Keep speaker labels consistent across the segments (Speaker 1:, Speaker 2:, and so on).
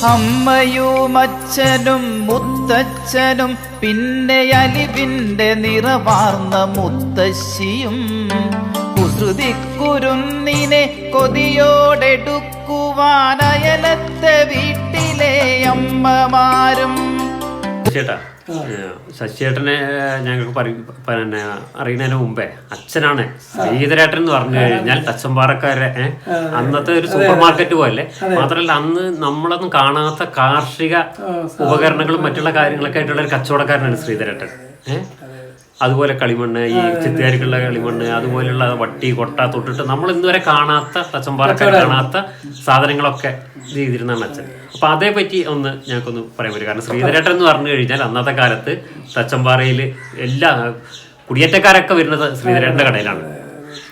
Speaker 1: അമ്മയും അച്ഛനും മുത്തച്ഛനും പിന്നെ അലിവിന്റെ നിറവാർന്ന മുത്തശ്ശിയും കുസൃതിക്കുരുന്നിനെ കൊതിയോടെടുക്കുവാൻ അയലത്തെ വീട്ടിലെ അമ്മമാരും.
Speaker 2: ചേട്ടാ, ശശിയേട്ടനെ ഞങ്ങൾക്ക് പിന്നെ അറിയുന്നതിന് മുമ്പേ അച്ഛനാണ് ശ്രീധരേട്ടൻ എന്ന് പറഞ്ഞു കഴിഞ്ഞാൽ തച്ചമ്പാറക്കാരെ അന്നത്തെ ഒരു സൂപ്പർ മാർക്കറ്റ് പോലെ. മാത്രമല്ല അന്ന് നമ്മളൊന്നും കാണാത്ത കാർഷിക ഉപകരണങ്ങളും മറ്റുള്ള കാര്യങ്ങളൊക്കെ ആയിട്ടുള്ള ഒരു കച്ചവടക്കാരനാണ് ശ്രീധരേട്ടൻ. അതുപോലെ കളിമണ്ണ്, ഈ ചെത്തുകാരിക്കുള്ള കളിമണ്ണ്, അതുപോലെയുള്ള വട്ടി കൊട്ട തൊട്ടിട്ട് നമ്മൾ ഇന്നുവരെ കാണാത്ത തച്ചമ്പാറക്കാർ കാണാത്ത സാധനങ്ങളൊക്കെ ചെയ്തിരുന്നാണ് അച്ഛൻ. അപ്പൊ അതേപറ്റി ഒന്ന് ഞങ്ങൾക്കൊന്ന് പറയാൻ പറ്റും. കാരണം ശ്രീധരേട്ടൻ എന്ന് പറഞ്ഞു കഴിഞ്ഞാൽ അന്നത്തെ കാലത്ത് തച്ചമ്പാറയിൽ എല്ലാ കുടിയേറ്റക്കാരൊക്കെ വരുന്നത് ശ്രീധരേട്ടന്റെ കടയിലാണ്.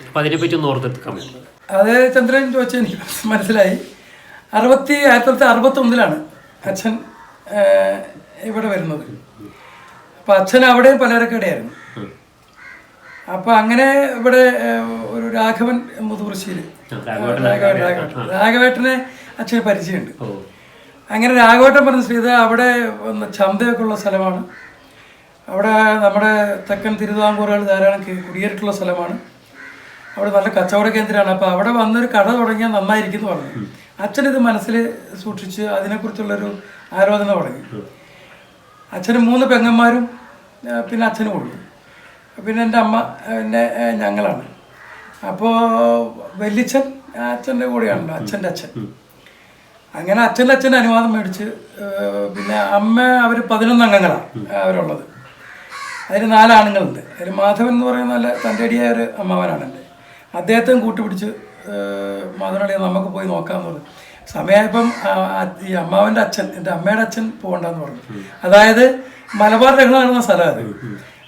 Speaker 2: അപ്പൊ അതിനെപ്പറ്റി ഒന്ന് ഓർത്തെടുക്കാൻ പറ്റും.
Speaker 3: അത് ചന്ദ്രൻ ചോദിച്ചാൽ എനിക്ക് മനസ്സിലായി. 1961 അച്ഛൻ ഇവിടെ വരുന്നത്. അപ്പൊ അച്ഛൻ അവിടെയും പലചരക്കടയായിരുന്നു. അപ്പൊ അങ്ങനെ ഇവിടെ ഒരു രാഘവൻ മുതുകുറിശ്ശിയിൽ രാഘവേട്ടനെ അച്ഛന് പരിചയമുണ്ട്. അങ്ങനെ രാഘവേട്ടൻ പറഞ്ഞ ശ്രീധ അവിടെ ചന്തയൊക്കെ ഉള്ള സ്ഥലമാണ്, അവിടെ നമ്മുടെ തെക്കൻ തിരുവിതാംകൂറുകൾ ധാരാളം കുടിയേറിയിട്ടുള്ള സ്ഥലമാണ്, അവിടെ നല്ല കച്ചവട കേന്ദ്രമാണ്. അപ്പോൾ അവിടെ വന്നൊരു കട തുടങ്ങിയാൽ നന്നായിരിക്കും എന്ന് പറഞ്ഞു. അച്ഛനിത് മനസ്സിൽ സൂക്ഷിച്ച് അതിനെക്കുറിച്ചുള്ളൊരു ആലോചന തുടങ്ങി. അച്ഛന് 3 പെങ്ങന്മാരും പിന്നെ അച്ഛനും കൊടുക്കും. പിന്നെ എൻ്റെ അമ്മ എൻ്റെ ഞങ്ങളാണ്. അപ്പോൾ വല്യച്ഛൻ അച്ഛൻ്റെ കൂടെയാണല്ലോ, അച്ഛൻ്റെ അച്ഛൻ. അങ്ങനെ അച്ഛൻ്റെ അനുവാദം മേടിച്ച് പിന്നെ അമ്മ അവർ 11 അംഗങ്ങളാണ് അവരുള്ളത്. അതിൽ 4 ആണുങ്ങളുണ്ട്. അതിൽ മാധവൻ എന്ന് പറയുന്ന നല്ല തൻ്റെ അടിയായ ഒരു അമ്മാവനാണ് എൻ്റെ. അദ്ദേഹത്തെയും കൂട്ടുപിടിച്ച് മാധവനടിയെ നമുക്ക് പോയി നോക്കാമെന്ന് പറഞ്ഞു. സമയമായപ്പം ഈ അമ്മാവൻ്റെ അച്ഛൻ, എൻ്റെ അമ്മയുടെ അച്ഛൻ പോകണ്ടെന്ന് പറഞ്ഞു. അതായത് മലബാർ രംഗം നടന്ന സ്ഥലം അത്.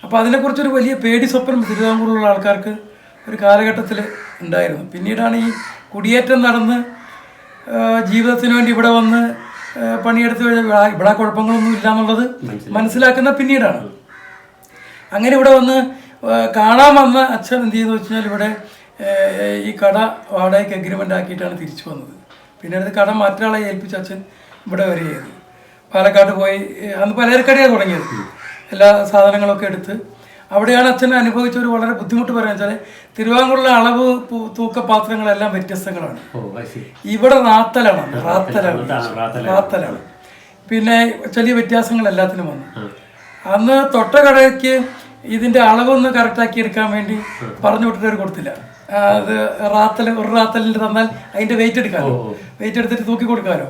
Speaker 3: അപ്പോൾ അതിനെക്കുറിച്ചൊരു വലിയ പേടി സ്വപ്നം തിരുവിതാംകൂറിലുള്ള ആൾക്കാർക്ക് ഒരു കാലഘട്ടത്തിൽ ഉണ്ടായിരുന്നു. പിന്നീടാണ് ഈ കുടിയേറ്റം നടന്ന് ജീവിതത്തിന് വേണ്ടി ഇവിടെ വന്ന് പണിയെടുത്ത് കഴിഞ്ഞാൽ ഇവിടെ കുഴപ്പങ്ങളൊന്നും ഇല്ല എന്നുള്ളത് മനസ്സിലാക്കുന്ന പിന്നീടാണ്. അങ്ങനെ ഇവിടെ വന്ന് കാണാൻ വന്ന അച്ഛൻ എന്ത് ചെയ്യുന്നു വെച്ച് കഴിഞ്ഞാൽ ഇവിടെ ഈ കട വാടകയ്ക്ക് എഗ്രിമെൻ്റ് ആക്കിയിട്ടാണ് തിരിച്ചു വന്നത്. പിന്നെ അടുത്ത് കട മറ്റൊരാളെ ഏൽപ്പിച്ച അച്ഛൻ ഇവിടെ വരികയായിരുന്നു. പാലക്കാട് പോയി അന്ന് പലചരക്കടയാണ് തുടങ്ങിയത്. എല്ലാ സാധനങ്ങളൊക്കെ എടുത്ത് അവിടെയാണ് അച്ഛൻ അനുഭവിച്ച ഒരു വളരെ ബുദ്ധിമുട്ട് പറയാൻ വെച്ചാൽ തിരുവാങ്കൂറിലെ അളവ് തൂക്കപാത്രങ്ങളെല്ലാം വ്യത്യസ്തങ്ങളാണ്. ഇവിടെ റാത്തലാണ്. പിന്നെ ചെറിയ വ്യത്യാസങ്ങൾ എല്ലാത്തിനും വന്നു. അന്ന് തൊട്ട കടയ്ക്ക് ഇതിന്റെ അളവൊന്ന് കറക്റ്റാക്കി എടുക്കാൻ വേണ്ടി പറഞ്ഞു വിട്ടിട്ട് കൊടുത്തില്ല. അത് ഒരു റാത്തലിൻ്റെ തന്നാൽ അതിന്റെ വെയിറ്റ് എടുക്കാമല്ലോ, വെയിറ്റ് എടുത്തിട്ട് തൂക്കി കൊടുക്കാമല്ലോ.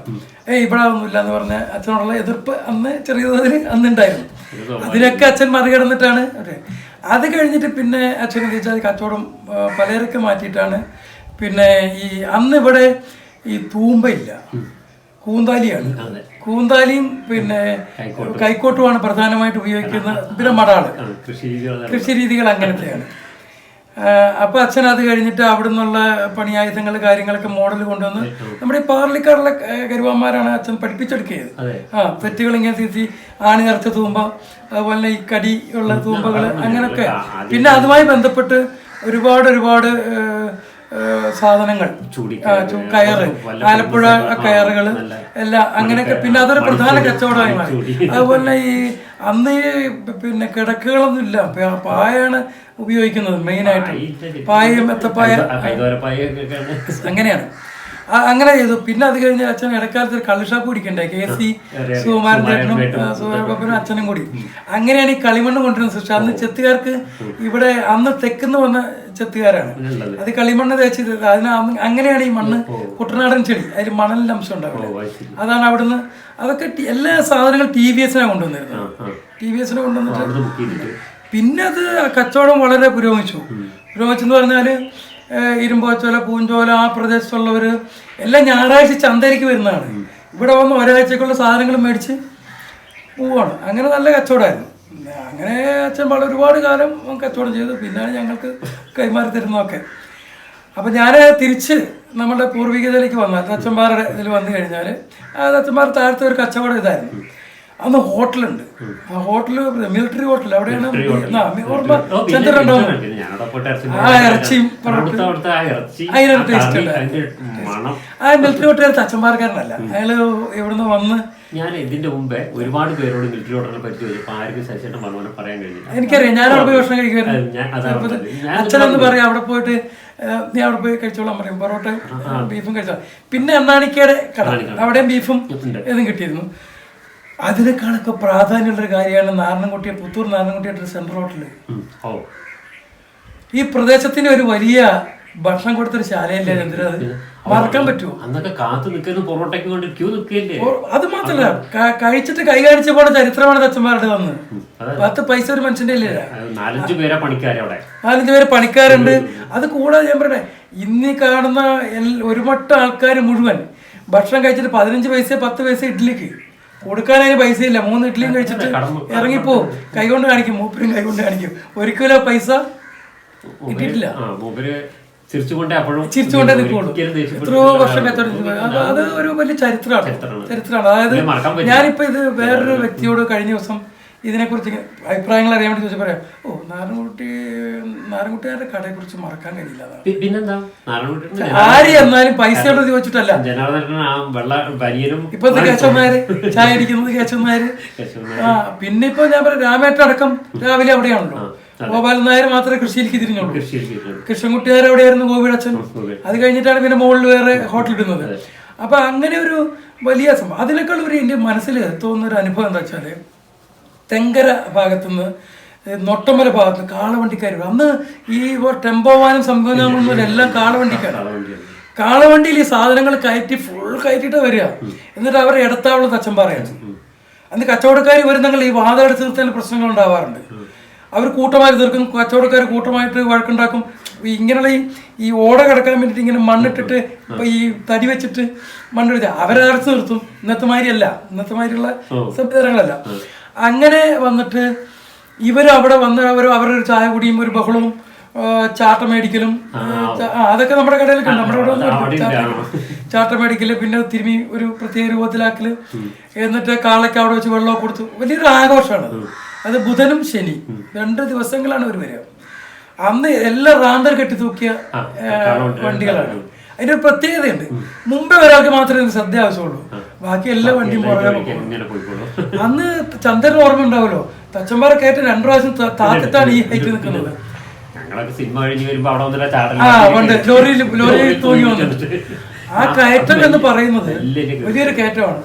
Speaker 3: ഇവിടെ ഒന്നുമില്ല എന്ന് പറഞ്ഞ അച്ഛനോടുള്ള എതിർപ്പ് അന്ന് ചെറിയ തോതിൽ അന്നുണ്ടായിരുന്നു. അതിനൊക്കെ അച്ഛൻ മറികടന്നിട്ടാണ്. അത് കഴിഞ്ഞിട്ട് പിന്നെ അച്ഛൻ എന്താ വെച്ചാൽ കച്ചവടം പലചരക്ക് മാറ്റിയിട്ടാണ്. പിന്നെ ഈ അന്ന് ഇവിടെ ഈ തൂമ്പയില്ല, കൂന്താലിയാണ്. കൂന്താലിയും പിന്നെ കൈക്കോട്ടുമാണ് പ്രധാനമായിട്ട് ഉപയോഗിക്കുന്നത്. പിന്നെ മടാള്, കൃഷി രീതികൾ അങ്ങനത്തെയാണ്. അപ്പോൾ അച്ഛൻ അത് കഴിഞ്ഞിട്ട് അവിടെ നിന്നുള്ള പണിയായുധങ്ങൾ കാര്യങ്ങളൊക്കെ മോഡൽ കൊണ്ടുവന്ന് നമ്മുടെ ഈ പാർലിക്കാടുള്ള കരുവാന്മാരാണ് അച്ഛൻ പഠിപ്പിച്ചെടുക്കിയത്. തെറ്റുകൾ ഇങ്ങനെ തിരിച്ച് ആണി നിറച്ച തൂമ്പ, അതുപോലെ ഈ കടി ഉള്ള തൂമ്പകൾ, അങ്ങനെയൊക്കെ. പിന്നെ അതുമായി ബന്ധപ്പെട്ട് ഒരുപാട് സാധനങ്ങൾ, കയറ്, ആലപ്പുഴ കയറുകള് എല്ലാം അങ്ങനെയൊക്കെ. പിന്നെ അതൊരു പ്രധാന കച്ചവടമായി മാറി. അതുപോലെ ഈ അന്ന് പിന്നെ കിടക്കുകളൊന്നും ഇല്ല, പായാണ് ഉപയോഗിക്കുന്നത് മെയിനായിട്ട്. പായയും എത്തപ്പായ അങ്ങനെയാണ്. അങ്ങനെ ചെയ്തു. പിന്നെ അത് കഴിഞ്ഞ് അച്ഛൻ ഇടക്കാലത്ത് ഒരു കള്ളുഷാപ്പ് കുടിക്കണ്ടായി. KC സുകുമാരൻ ചേട്ടനും സുകുമാരനും അച്ഛനും കൂടി. അങ്ങനെയാണ് ഈ കളിമണ്ണ് കൊണ്ടുവരുന്നത് സൃഷ്ടി. അന്ന് ചെത്തുകാർക്ക് ഇവിടെ അന്ന് തെക്കുന്ന് വന്ന ചെത്തുകാരാണ്. അത് കളിമണ്ണ് തേച്ച് അതിന് അങ്ങനെയാണ് ഈ മണ്ണ് കുട്ടനാടൻ ചെടി, അതിൽ മണലിന്റെ അംശം ഉണ്ടാവില്ല. അതാണ് അവിടുന്ന് അതൊക്കെ എല്ലാ സാധനങ്ങളും TVS കൊണ്ടുവന്നിരുന്നത്. TVS കൊണ്ടുവന്നിട്ട് പിന്നെ അത് കച്ചവടം വളരെ പുരോഗമിച്ചെന്ന് പറഞ്ഞാൽ ഇരുമ്പോച്ചോല, പൂഞ്ചോല ആ പ്രദേശത്തുള്ളവർ എല്ലാം ഞായറാഴ്ച ചന്തയിലേക്ക് വരുന്നതാണ്. ഇവിടെ വന്ന് ഒരാഴ്ചക്കുള്ള സാധനങ്ങൾ മേടിച്ച് പോവാണ്. അങ്ങനെ നല്ല കച്ചവടമായിരുന്നു. അങ്ങനെ അച്ഛൻ ഒരുപാട് കാലം കച്ചവടം ചെയ്തു. പിന്നെയാണ് ഞങ്ങൾക്ക് കൈമാറി തരുന്നതൊക്കെ. അപ്പം ഞാൻ തിരിച്ച് നമ്മുടെ പൂർവികതയിലേക്ക് വന്നാൽ തച്ചമ്പാറയുടെ ഇതിൽ വന്നു കഴിഞ്ഞാൽ തച്ചമ്പാറ താഴത്തെ ഒരു കച്ചവടം ഇതായിരുന്നു. അന്ന് ഹോട്ടലുണ്ട്. ആ ഹോട്ടല് മിലിറ്ററി ഹോട്ടൽ അവിടെയാണ് ആ ഇറച്ചിയും അതിനൊരു ടേസ്റ്റ് ഉണ്ട്. ആ മിലിറ്ററി ഹോട്ടലുകാർ തച്ചമ്പാറക്കാരനല്ല, അയാള് ഇവിടുന്ന് വന്ന്.
Speaker 2: ഞാൻ ഇതിന്റെ മുമ്പേ ഒരുപാട് പേരോട് മിലിറ്ററി ഹോട്ടലിനെ പറ്റി ചോദിച്ചപ്പോൾ ആർക്കും ശശിയേട്ടൻ പറഞ്ഞ പറയാൻ കഴിഞ്ഞില്ല.
Speaker 3: എനിക്കറിയാം, ഞാൻ അവിടെ പോയി ഭക്ഷണം കഴിക്കുമായിരുന്നു. അച്ഛനെന്ന് പറയും അവിടെ പോയിട്ട് നീ അവിടെ പോയി കഴിച്ചോളാൻ പറയും, പൊറോട്ട ബീഫും കഴിച്ചോളാം. പിന്നെ എണ്ണാണിക്കയുടെ കട, അവിടെയും ബീഫും ഇതും കിട്ടിയിരുന്നു. അതിനേക്കാളൊക്കെ പ്രാധാന്യമുള്ളൊരു കാര്യമാണ് നാരായണൻകുട്ടി, പുത്തൂർ നാരായണൻകുട്ടിയുടെ സെൻട്രൽ ഹോട്ടല്. ഈ പ്രദേശത്തിന് ഒരു വലിയ ഭക്ഷണം കൊടുത്തൊരു ശാലയല്ലേ എന്തിനാ, അത് മറക്കാൻ പറ്റുമോ?
Speaker 2: അന്നൊക്കെ കാത്തു നിൽക്കുന്ന പൊറോട്ടയ്ക്ക് കൊണ്ട് ക്യൂ നിൽക്കില്ലേ.
Speaker 3: അത് മാത്രല്ല, കഴിച്ചിട്ട് കൈ കാണിച്ച പോലെ ചരിത്രമാണ് തച്ചന്മാരുടെ വന്ന്. 10 പൈസ ഒരു മനുഷ്യന്റെ ഇല്ലേ.
Speaker 2: 4-5 പേരെ പണിക്കാരെ അവിടെ,
Speaker 3: 4-5 പേര് പണിക്കാരുണ്ട്. അത് കൂടാതെ ഞാൻ പറയട്ടെ, ഇന്നീ കാണുന്ന ഒരു മട്ട ആൾക്കാർ മുഴുവൻ ഭക്ഷണം കഴിച്ചിട്ട് 15 പൈസ 10 പൈസ ഇഡ്ഡലിക്ക് കൊടുക്കാനതിന് പൈസ ഇല്ല. 3 ഇഡ്ഡലിയും കഴിച്ചിട്ട് ഇറങ്ങിപ്പോവും. കൈകൊണ്ട് കാണിക്കും, മൂപ്പരും കൈകൊണ്ട് കാണിക്കും. 1 കിലോ പൈസ കിട്ടിയിട്ടില്ല.
Speaker 2: ചിരിച്ചുകൊണ്ടേ
Speaker 3: നിൽക്കുള്ളൂ. എത്രയോ വർഷം അത് ഒരു വലിയ ചരിത്രമാണ്. അതായത് ഞാനിപ്പോ ഇത് വേറൊരു വ്യക്തിയോട് കഴിഞ്ഞ ദിവസം ഇതിനെക്കുറിച്ച് അഭിപ്രായങ്ങൾ അറിയാൻ വേണ്ടി ചോദിച്ചു പറയാം, ഓ നാരായണൻകുട്ടിയാരുടെ കടയെ കുറിച്ച് മറക്കാൻ കഴിയില്ല. ആര് എന്നാലും പൈസയോട് ചോദിച്ചിട്ടല്ല. ഇപ്പത്തെ കേശവന്മാര് ചായ അടിക്കുന്നത് കേശവന്മാര്. പിന്നെ ഇപ്പൊ ഞാൻ പറയാം, രാമേട്ട അടക്കം രാവിലെ അവിടെയാണല്ലോ. ഗോപാലൻ നായർ മാത്രമേ കൃഷിയിലേക്ക് തിരിഞ്ഞുള്ളൂ. കൃഷ്ണൻകുട്ടിയാർ എവിടെയായിരുന്നു, ഗോപിയുടെ. അത് കഴിഞ്ഞിട്ടാണ് പിന്നെ മുകളിൽ വേറെ ഹോട്ടൽ ഇടുന്നത്. അപ്പൊ അങ്ങനെ ഒരു വലിയ സംഭവം. അതിനേക്കാൾ ഒരു എന്റെ മനസ്സിൽ തോന്നുന്ന ഒരു അനുഭവം എന്താ വെച്ചാല്, തെങ്കര ഭാഗത്തുനിന്ന് നൊട്ടമല ഭാഗത്തുനിന്ന് കാളവണ്ടിക്കാർ. അന്ന് ഈ ടെമ്പോ വാനും സംഭവങ്ങളൊന്നും എല്ലാം കാളവണ്ടിക്കാരാണ്. കാളവണ്ടിയിൽ ഈ സാധനങ്ങൾ ഫുൾ കയറ്റിട്ട് വരിക. എന്നിട്ട് അവർ ഇടത്താവളം തച്ചമ്പാറയാണ്. അന്ന് കച്ചവടക്കാർ വരുന്നെങ്കിൽ ഈ വാതമെടുത്ത് നിർത്താൻ പ്രശ്നങ്ങൾ ഉണ്ടാവാറുണ്ട്. അവർ കൂട്ടമായി തീർക്കും, കച്ചവടക്കാർ കൂട്ടമായിട്ട് വഴക്കുണ്ടാക്കും. ഇങ്ങനെയുള്ള ഈ ഓട കിടക്കാൻ വേണ്ടിയിട്ട് ഇങ്ങനെ മണ്ണിട്ടിട്ട് ഇപ്പൊ ഈ തടി വെച്ചിട്ട് മണ്ണെടുത്ത് അവരെ അടച്ചു നിർത്തും. ഇന്നത്തെ മാതിരിയല്ല, ഇന്നത്തെ മാതിരിയുള്ള സംവിധാനങ്ങളല്ല. അങ്ങനെ വന്നിട്ട് ഇവരവിടെ വന്ന് അവരൊരു ചായ കുടിയും ഒരു ബഹളവും ചാട്ട മേടിക്കലും അതൊക്കെ നമ്മുടെ കടയിലൊക്കെ ഉണ്ട്. നമ്മുടെ ഇവിടെ ചാട്ട മേടിക്കല്, പിന്നെ തിരുമി ഒരു പ്രത്യേക രൂപത്തിലാക്കല്, എന്നിട്ട് കാളയ്ക്ക് അവിടെ വെച്ച് വെള്ളമൊക്കെ കൊടുത്തു. വലിയൊരു ആഘോഷമാണ് അത്. ബുധനും ശനി 2 ദിവസങ്ങളാണ് അവർ വരിക. അന്ന് എല്ലാം റാന്തർ കെട്ടി തൂക്കിയ വണ്ടികളാണ്. അതിന്റെ ഒരു പ്രത്യേകതയുണ്ട്. മുമ്പേ ഒരാൾക്ക് മാത്രമേ ഇതിന് ശ്രദ്ധ ആവശ്യമുള്ളൂ, ബാക്കി എല്ലാ വണ്ടിയും പുറകെ പോകും. അന്ന് ചന്ദ്രന് ഓർമ്മ ഉണ്ടാവുമല്ലോ, തച്ചമ്പാറ കയറ്റം 2 പ്രാവശ്യം താത്തിട്ടാണ് ഈ ഹൈറ്റ് നിൽക്കുന്നത്. ലോറിയിൽ തൂങ്ങി വന്നിട്ട് ആ കയറ്റം എന്ന് പറയുന്നത് വലിയൊരു കയറ്റമാണ്.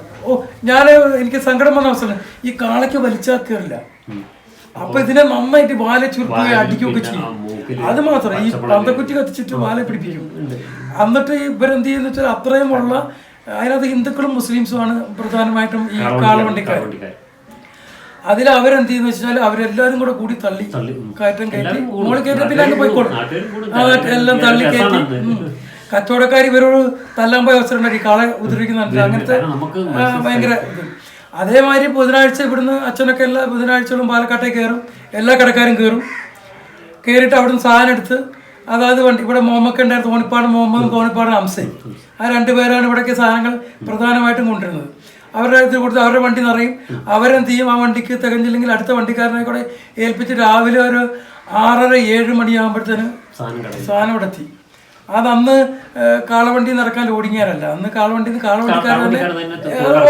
Speaker 3: എനിക്ക് സങ്കടം വന്ന അവസരം ഈ കാളയ്ക്ക് വലിച്ചാക്കില്ല. അപ്പൊ ഇതിനെ നന്നായിട്ട് വാല ചുരുക്കുകയും അടിക്കുകയൊക്കെ ചെയ്യും. അത് മാത്രം ഈ പന്തക്കുറ്റി കത്തിച്ചിട്ട് വാല പിടിപ്പിക്കും. എന്നിട്ട് ഇവരെന്ത് ചെയ്യുന്ന വെച്ചാൽ അത്രയും ഉള്ള അതിനകത്ത് ഹിന്ദുക്കളും മുസ്ലിംസുമാണ് പ്രധാനമായിട്ടും ഈ കാളവണ്ടിക്കാർ. അതിൽ അവരെന്ത് ചെയ്യുന്ന വെച്ചാൽ അവരെല്ലാരും കൂടെ കൂടി തള്ളി കയറ്റം കയറ്റി മോളിൽ കയറ്റി പിന്നെ അങ്ങ് പോയിക്കോളും. എല്ലാം തള്ളി കയറ്റി കച്ചവടക്കാർ ഇവരോട് തല്ലാൻ പോയ അവസരം ഉണ്ടാക്കി, കാളെ ഉതിരിക്കുന്നുണ്ട്. അങ്ങനത്തെ ഭയങ്കര ഇത്. അതേമാതിരി ബുധനാഴ്ച ഇവിടുന്ന് അച്ഛനൊക്കെ എല്ലാ ബുധനാഴ്ചകളും പാലക്കാട്ടേക്ക് കയറും. എല്ലാ കടക്കാരും കയറും. കയറിയിട്ട് അവിടുന്ന് സാധനം എടുത്ത്, അതായത് വണ്ടി ഇവിടെ മുഹമ്മദ് ഉണ്ടായിരുന്നു, തോണിപ്പാട് മുഹമ്മദും തോണിപ്പാട് അംസയും. ആ 2 പേരാണ് ഇവിടേക്ക് സാധനങ്ങൾ പ്രധാനമായിട്ടും കൊണ്ടുവരുന്നത്. അവരുടെ ഇത് കൊടുത്ത് അവരുടെ വണ്ടി നിറയും. അവരെന്ത് ചെയ്യും, ആ വണ്ടിക്ക് തികഞ്ഞില്ലെങ്കിൽ അടുത്ത വണ്ടിക്കാരനെ കൂടെ ഏൽപ്പിച്ച് രാവിലെ ഒരു 6:30-7 മണിയാകുമ്പോഴത്തേന് സാധനം ഇവിടെ എത്തി. അതന്ന് കാളവണ്ടി നടക്കാൻ ലോഡിങ്ങാരല്ല, അന്ന് കാളവണ്ടിക്കാരനെ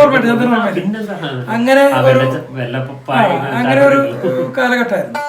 Speaker 3: ഓർമ്മയുണ്ട്. അങ്ങനെ ഒരു കാലഘട്ടമായിരുന്നു.